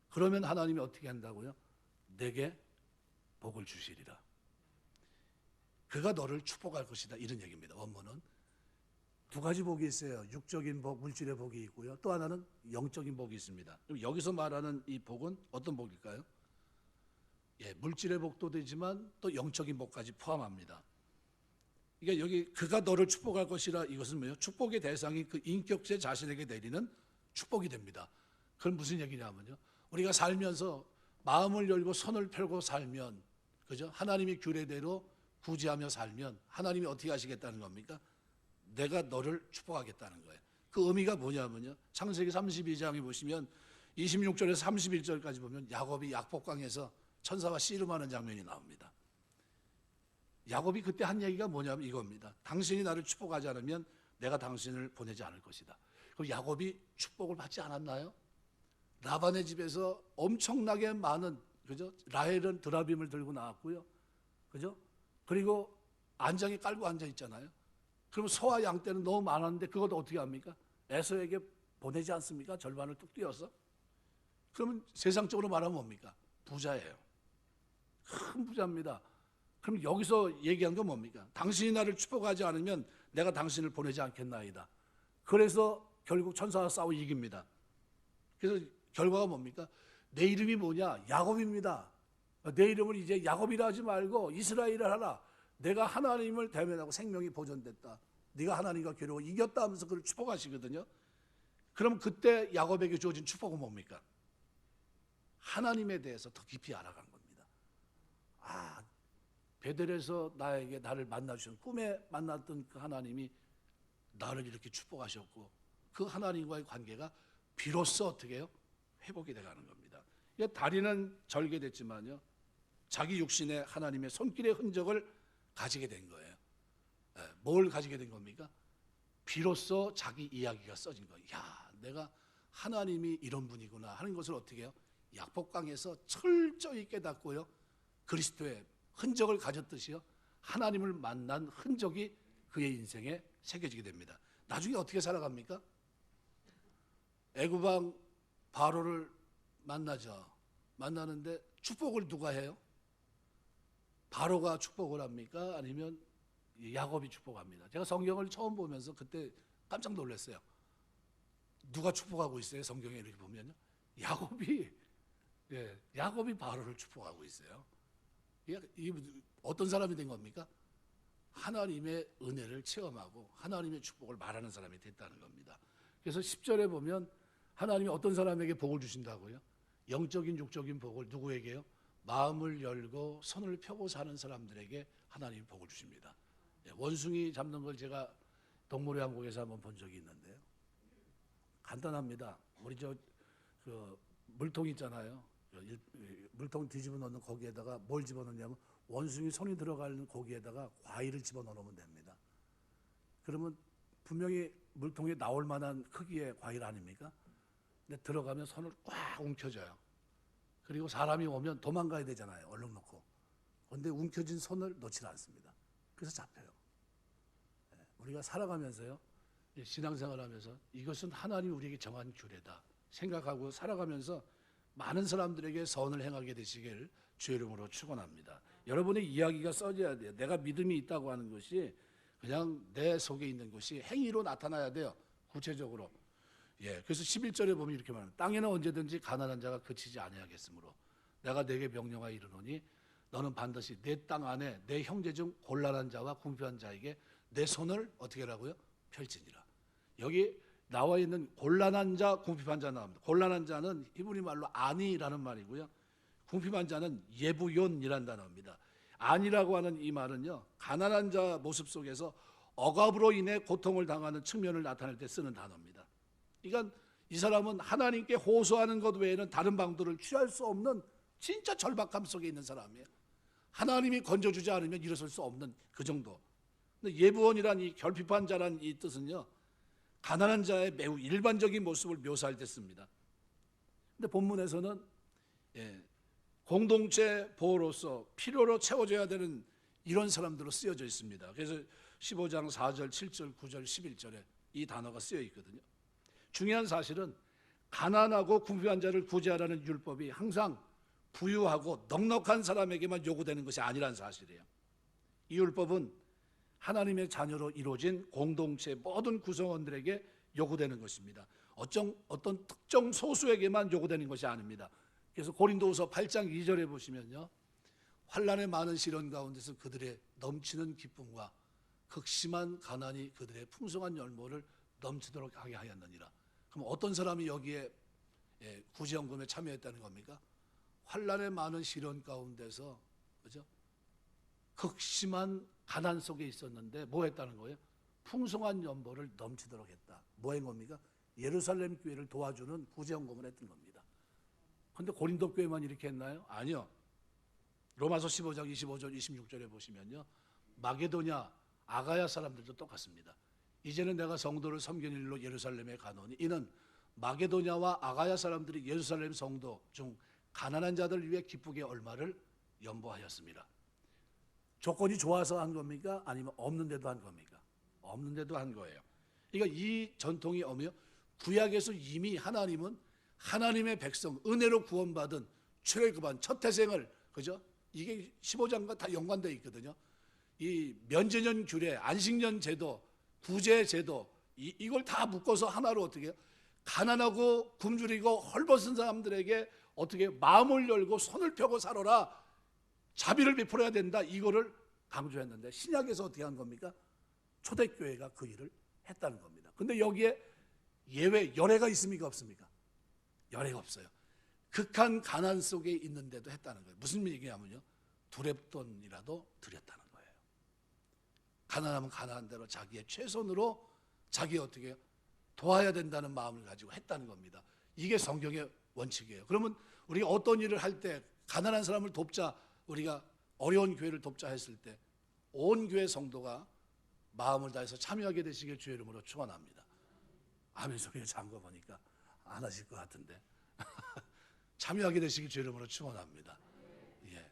그러면 하나님이 어떻게 한다고요? 내게 복을 주시리라. 그가 너를 축복할 것이다 이런 얘기입니다. 원문은 두 가지 복이 있어요. 육적인 복, 물질의 복이 있고요. 또 하나는 영적인 복이 있습니다. 그럼 여기서 말하는 이 복은 어떤 복일까요? 물질의 복도 되지만 또 영적인 복까지 포함합니다. 그러니까 여기 그가 너를 축복할 것이라 이것은 뭐예요? 축복의 대상이 그 인격체 자신에게 내리는 축복이 됩니다. 그건 무슨 얘기냐면요. 우리가 살면서 마음을 열고 손을 펴고 살면, 그죠? 하나님의 규례대로 구제하며 살면 하나님이 어떻게 하시겠다는 겁니까? 내가 너를 축복하겠다는 거예요. 그 의미가 뭐냐면요. 창세기 32장에 보시면 26절에서 31절까지 보면 야곱이 약복강에서 천사와 씨름하는 장면이 나옵니다. 야곱이 그때 한 얘기가 뭐냐면 이겁니다. 당신이 나를 축복하지 않으면 내가 당신을 보내지 않을 것이다. 그럼 야곱이 축복을 받지 않았나요? 라반의 집에서 엄청나게 많은, 그죠? 라헬은 드라빔을 들고 나왔고요. 그죠? 그리고 안장에 깔고 앉아 있잖아요. 그럼 소와 양 떼는 너무 많았는데 그것도 어떻게 합니까? 에서에게 보내지 않습니까? 절반을 뚝 띄어서. 그러면 세상적으로 말하면 뭡니까? 부자예요. 큰 부자입니다. 그럼 여기서 얘기한 건 뭡니까? 당신이 나를 축복하지 않으면 내가 당신을 보내지 않겠나이다. 그래서 결국 천사와 싸워 이깁니다. 그래서 결과가 뭡니까? 내 이름이 뭐냐? 야곱입니다. 내 이름을 이제 야곱이라 하지 말고 이스라엘을 하라. 내가 하나님을 대면하고 생명이 보존됐다. 네가 하나님과 겨루어 이겼다 하면서 그를 축복하시거든요. 그럼 그때 야곱에게 주어진 축복은 뭡니까? 하나님에 대해서 더 깊이 알아간 겁니다. 아, 베델에서 나를 만나주신 꿈에 만났던 그 하나님이 나를 이렇게 축복하셨고 그 하나님과의 관계가 비로소 어떻게 해요? 회복이 돼가는 겁니다. 다리는 절개됐지만요, 자기 육신에 하나님의 손길의 흔적을 가지게 된 거예요. 뭘 가지게 된 겁니까? 비로소 자기 이야기가 써진 거예요. 야, 내가 하나님이 이런 분이구나 하는 것을 어떻게 해요? 약복강에서 철저히 깨닫고요, 그리스도의 흔적을 가졌듯이요, 하나님을 만난 흔적이 그의 인생에 새겨지게 됩니다. 나중에 어떻게 살아갑니까? 애굽왕 바로를 만나죠. 만나는데 축복을 누가 해요? 바로가 축복을 합니까? 아니면 야곱이 축복합니다. 제가 성경을 처음 보면서 그때 깜짝 놀랐어요. 누가 축복하고 있어요? 성경에 이렇게 보면요, 야곱이 바로를 축복하고 있어요. 이 어떤 사람이 된 겁니까? 하나님의 은혜를 체험하고 하나님의 축복을 말하는 사람이 됐다는 겁니다. 그래서 10절에 보면 하나님이 어떤 사람에게 복을 주신다고요? 영적인 육적인 복을 누구에게요? 마음을 열고 손을 펴고 사는 사람들에게 하나님이 복을 주십니다. 원숭이 잡는 걸 제가 동물의 왕국에서 한번 본 적이 있는데요, 간단합니다. 우리 그 물통 있잖아요. 물통 뒤집어 놓는 거기에다가 뭘 집어넣냐면 원숭이 손이 들어가는 고기에다가 과일을 집어넣으면 됩니다. 그러면 분명히 물통에 나올 만한 크기의 과일 아닙니까? 근데 들어가면 손을 꽉 움켜줘요. 그리고 사람이 오면 도망가야 되잖아요, 얼른 놓고. 그런데 움켜진 손을 놓지 않습니다. 그래서 잡혀요. 우리가 살아가면서요, 신앙생활하면서 이것은 하나님이 우리에게 정한 규례다 생각하고 살아가면서 많은 사람들에게 선을 행하게 되시길 주의 이름으로 축원합니다. 여러분의 이야기가 써져야 돼요. 내가 믿음이 있다고 하는 것이 그냥 내 속에 있는 것이 행위로 나타나야 돼요, 구체적으로. 그래서 11절에 보면 이렇게 말합니다. 땅에는 언제든지 가난한 자가 그치지 아니하겠으므로 내가 내게 명령하여 이르노니 너는 반드시 내 땅 안에 내 형제 중 곤란한 자와 궁핍한 자에게 내 손을 어떻게 하라고요? 펼치니라. 여기 나와 있는 곤란한 자, 궁핍한 자 나옵니다. 곤란한 자는 히브리 말로 아니라는 말이고요, 궁핍한 자는 예부욘이라는 단어입니다. 아니라고 하는 이 말은요, 가난한 자 모습 속에서 억압으로 인해 고통을 당하는 측면을 나타낼 때 쓰는 단어입니다. 그러니까 이 사람은 하나님께 호소하는 것 외에는 다른 방도를 취할 수 없는 진짜 절박함 속에 있는 사람이에요. 하나님이 건져주지 않으면 일어설 수 없는 그 정도. 근데 예부원이란 이 결핍한 자란 이 뜻은요, 가난한 자의 매우 일반적인 모습을 묘사할 때 씁니다. 근데 본문에서는 공동체 보호로서 필요로 채워져야 되는 이런 사람들로 쓰여져 있습니다. 그래서 15장 4절, 7절, 9절, 11절에 이 단어가 쓰여 있거든요. 중요한 사실은 가난하고 궁핍한 자를 구제하라는 율법이 항상 부유하고 넉넉한 사람에게만 요구되는 것이 아니라는 사실이에요. 이 율법은 하나님의 자녀로 이루어진 공동체 모든 구성원들에게 요구되는 것입니다. 어떤 특정 소수에게만 요구되는 것이 아닙니다. 그래서 고린도후서 8장 2절에 보시면요, 환난의 많은 시련 가운데서 그들의 넘치는 기쁨과 극심한 가난이 그들의 풍성한 열매를 넘치도록 하게 하였느니라. 그럼 어떤 사람이 여기에 구제연금에 참여했다는 겁니까? 환난의 많은 시련 가운데서, 그죠? 극심한 가난 속에 있었는데 뭐 했다는 거예요? 풍성한 연보를 넘치도록 했다. 뭐 한 겁니까? 예루살렘 교회를 도와주는 구제연금을 했던 겁니다. 그런데 고린도 교회만 이렇게 했나요? 아니요. 로마서 15장 25절 26절에 보시면요, 마게도냐 아가야 사람들도 똑같습니다. 이제는 내가 성도를 섬기는 일로 예루살렘에 가노니 이는 마게도냐와 아가야 사람들이 예루살렘 성도 중 가난한 자들을 위해 기쁘게 얼마를 연보하였습니다. 조건이 좋아서 한 겁니까? 아니면 없는데도 한 겁니까? 없는데도 한 거예요. 그러니까 이 전통이 오며 구약에서 이미 하나님은 하나님의 백성, 은혜로 구원받은 출애굽한 첫 태생을, 그죠? 이게 15장과 다 연관되어 있거든요. 이 면제년 규례, 안식년 제도, 구제 제도, 이걸 다 묶어서 하나로 어떻게 해요? 가난하고 굶주리고 헐벗은 사람들에게 어떻게 마음을 열고 손을 펴고 살아라, 자비를 베풀어야 된다, 이거를 강조했는데 신약에서 어떻게 한 겁니까? 초대교회가 그 일을 했다는 겁니다. 근데 여기에 예외, 열애가 있습니까? 없습니까? 열애가 없어요. 극한 가난 속에 있는데도 했다는 거예요. 무슨 얘기냐면요, 두렙돈이라도 드렸다는 거예요. 가난하면 가난한 대로 자기의 최선으로 자기 어떻게 도와야 된다는 마음을 가지고 했다는 겁니다. 이게 성경의 원칙이에요. 그러면 우리가 어떤 일을 할 때 가난한 사람을 돕자, 우리가 어려운 교회를 돕자 했을 때 온 교회 성도가 마음을 다해서 참여하게 되시길 주의 이름으로 축원합니다. 아멘 소리를 잠궈 보니까 안 하실 것 같은데 참여하게 되시길 주 이름으로 축원합니다. 예.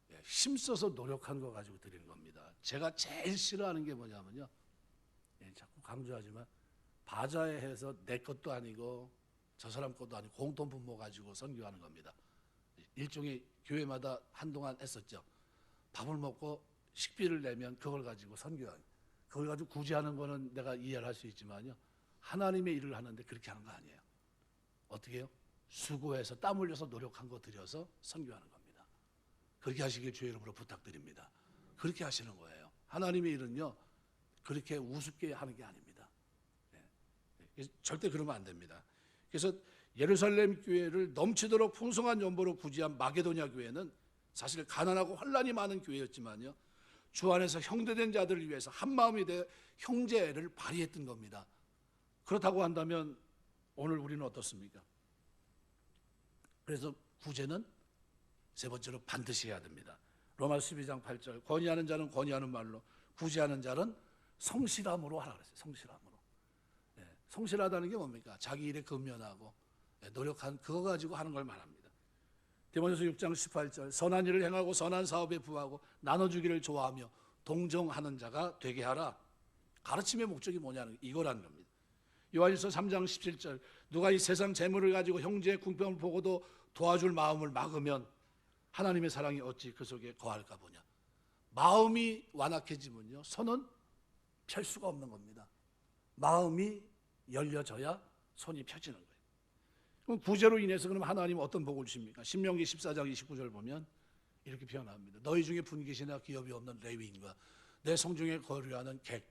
예. 힘써서 노력한 거 가지고 드리는 겁니다. 제가 제일 싫어하는 게 뭐냐면요. 예, 자꾸 강조하지만 바자회 해서 내 것도 아니고 저 사람 것도 아니고 공통 분모 가지고 선교하는 겁니다. 일종의 교회마다 한동안 했었죠. 밥을 먹고 식비를 내면 그걸 가지고 선교하는, 그걸 가지고 굳이 하는 거는 내가 이해를 할 수 있지만요. 하나님의 일을 하는데 그렇게 하는 거 아니에요. 어떻게 해요? 수고해서 땀 흘려서 노력한 거 들여서 선교하는 겁니다. 그렇게 하시길 주의 이름으로 부탁드립니다. 그렇게 하시는 거예요. 하나님의 일은요, 그렇게 우습게 하는 게 아닙니다. 네. 절대 그러면 안 됩니다. 그래서 예루살렘 교회를 넘치도록 풍성한 연보로 구지한 마게도냐 교회는 사실 가난하고 혼란이 많은 교회였지만요, 주 안에서 형제된 자들을 위해서 한마음이 되어 형제를 발휘했던 겁니다. 그렇다고 한다면 오늘 우리는 어떻습니까? 그래서 구제는 세 번째로 반드시 해야 됩니다. 로마서 12장 8절, 권위하는 자는 권위하는 말로, 구제하는 자는 성실함으로 하라 그랬어요. 성실함으로. 네, 성실하다는 게 뭡니까? 자기 일에 근면하고 노력한 그거 가지고 하는 걸 말합니다. 디모데후서 6장 18절, 선한 일을 행하고 선한 사업에 부하고 나눠주기를 좋아하며 동정하는 자가 되게 하라. 가르침의 목적이 뭐냐는 이거라는 겁니다. 요한일서 3장 17절, 누가 이 세상 재물을 가지고 형제의 궁핍을 보고도 도와줄 마음을 막으면 하나님의 사랑이 어찌 그 속에 거할까 보냐. 마음이 완악해지면요, 손은 펼 수가 없는 겁니다. 마음이 열려져야 손이 펴지는 거예요. 그럼 구제로 인해서 그럼 하나님은 어떤 복을 주십니까? 신명기 14장 29절 보면 이렇게 표현합니다. 너희 중에 분깃이나 기업이 없는 레위인과 내 성중에 거류하는 객,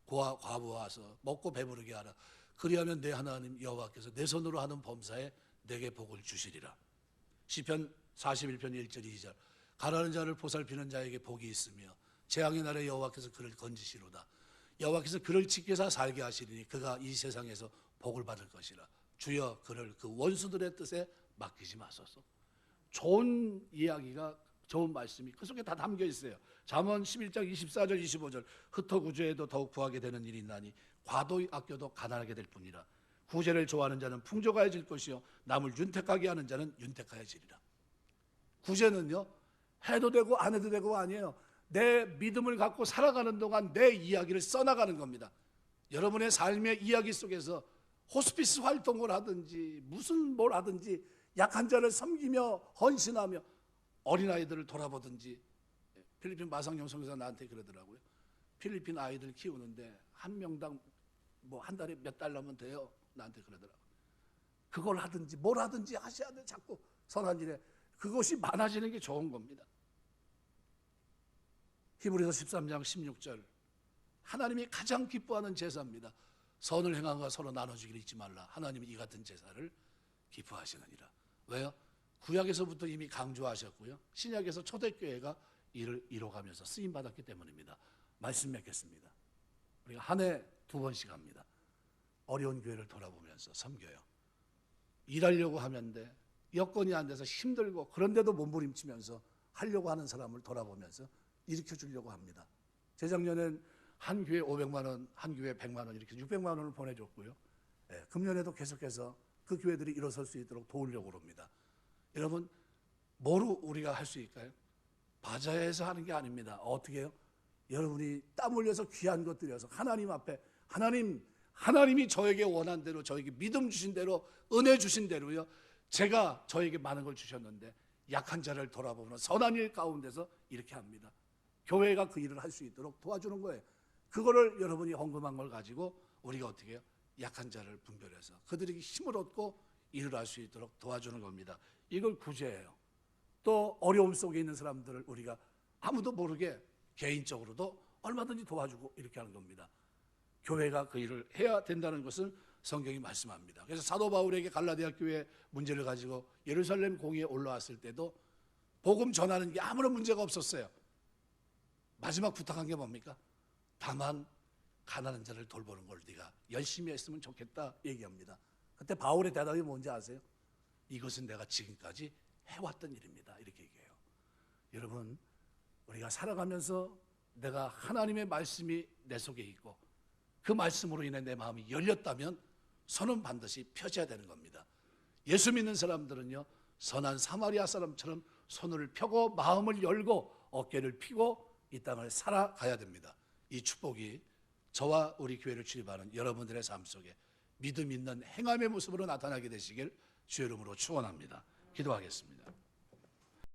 고아, 과부와 와서 먹고 배부르게 하라. 그리하면 내 하나님 여호와께서 내 손으로 하는 범사에 내게 복을 주시리라. 시편 41편 1절 2절, 가난한 자를 보살피는 자에게 복이 있으며 재앙의 날에 여호와께서 그를 건지시로다. 여호와께서 그를 지켜서 살게 하시리니 그가 이 세상에서 복을 받을 것이라. 주여 그를 그 원수들의 뜻에 맡기지 마소서. 좋은 이야기가, 좋은 말씀이 그 속에 다 담겨 있어요. 잠언 11장 24절 25절, 흩어 구제해도 더욱 구하게 되는 일이 있나니 과도 아껴도 가난하게 될 뿐이라. 구제를 좋아하는 자는 풍족하여질 것이요 남을 윤택하게 하는 자는 윤택하여지리라. 구제는요, 해도 되고 안 해도 되고 아니에요. 내 믿음을 갖고 살아가는 동안 내 이야기를 써나가는 겁니다. 여러분의 삶의 이야기 속에서 호스피스 활동을 하든지 무슨 뭘 하든지 약한 자를 섬기며 헌신하며 어린아이들을 돌아보든지. 필리핀 마상영 선교사 나한테 그러더라고요. 필리핀 아이들 키우는데 한 명당 뭐 한 달에 몇 달러면 돼요. 나한테 그러더라고요. 그걸 하든지 뭘 하든지 하셔야 돼. 자꾸 선한 일에 그것이 많아지는 게 좋은 겁니다. 히브리서 13장 16절, 하나님이 가장 기뻐하는 제사입니다. 선을 행함과 서로 나눠주기를 잊지 말라. 하나님이 이 같은 제사를 기뻐하시느니라. 왜요? 구약에서부터 이미 강조하셨고요, 신약에서 초대교회가 이를 이뤄가면서 쓰임받았기 때문입니다. 말씀 맺겠습니다. 우리가 한 해 2번씩 합니다. 어려운 교회를 돌아보면서 섬겨요. 일하려고 하면 돼. 여건이 안 돼서 힘들고 그런데도 몸부림치면서 하려고 하는 사람을 돌아보면서 일으켜주려고 합니다. 재작년엔 한 교회 500만 원, 한 교회 100만 원, 이렇게 600만 원을 보내줬고요. 금년에도 계속해서 그 교회들이 일어설 수 있도록 도우려고 합니다. 여러분, 뭐로 우리가 할 수 있을까요? 바자회에서 하는 게 아닙니다. 어떻게 해요? 여러분이 땀 흘려서 귀한 것 들여서 하나님 앞에, 하나님이 저에게 원한 대로, 저에게 믿음 주신 대로, 은혜 주신 대로요, 제가 저에게 많은 걸 주셨는데 약한 자를 돌아보는 선한 일 가운데서 이렇게 합니다. 교회가 그 일을 할 수 있도록 도와주는 거예요. 그거를 여러분이 헌금한 걸 가지고 우리가 어떻게 해요? 약한 자를 분별해서 그들에게 힘을 얻고 일을 할 수 있도록 도와주는 겁니다. 이걸 구제예요. 또 어려움 속에 있는 사람들을 우리가 아무도 모르게 개인적으로도 얼마든지 도와주고 이렇게 하는 겁니다. 교회가 그 일을 해야 된다는 것을 성경이 말씀합니다. 그래서 사도 바울에게 갈라디아 교회 문제를 가지고 예루살렘 공의에 올라왔을 때도 복음 전하는 게 아무런 문제가 없었어요. 마지막 부탁한 게 뭡니까? 다만 가난한 자를 돌보는 걸 네가 열심히 했으면 좋겠다 얘기합니다. 그때 바울의 대답이 뭔지 아세요? 이것은 내가 지금까지 해왔던 일입니다. 이렇게 얘기해요. 여러분, 우리가 살아가면서 내가 하나님의 말씀이 내 속에 있고 그 말씀으로 인해 내 마음이 열렸다면 손은 반드시 펴져야 되는 겁니다. 예수 믿는 사람들은요, 선한 사마리아 사람처럼 손을 펴고 마음을 열고 어깨를 피고 이 땅을 살아가야 됩니다. 이 축복이 저와 우리 교회를 출입하는 여러분들의 삶 속에 믿음 있는 행함의 모습으로 나타나게 되시길 주의 이름으로 축원합니다. 기도하겠습니다.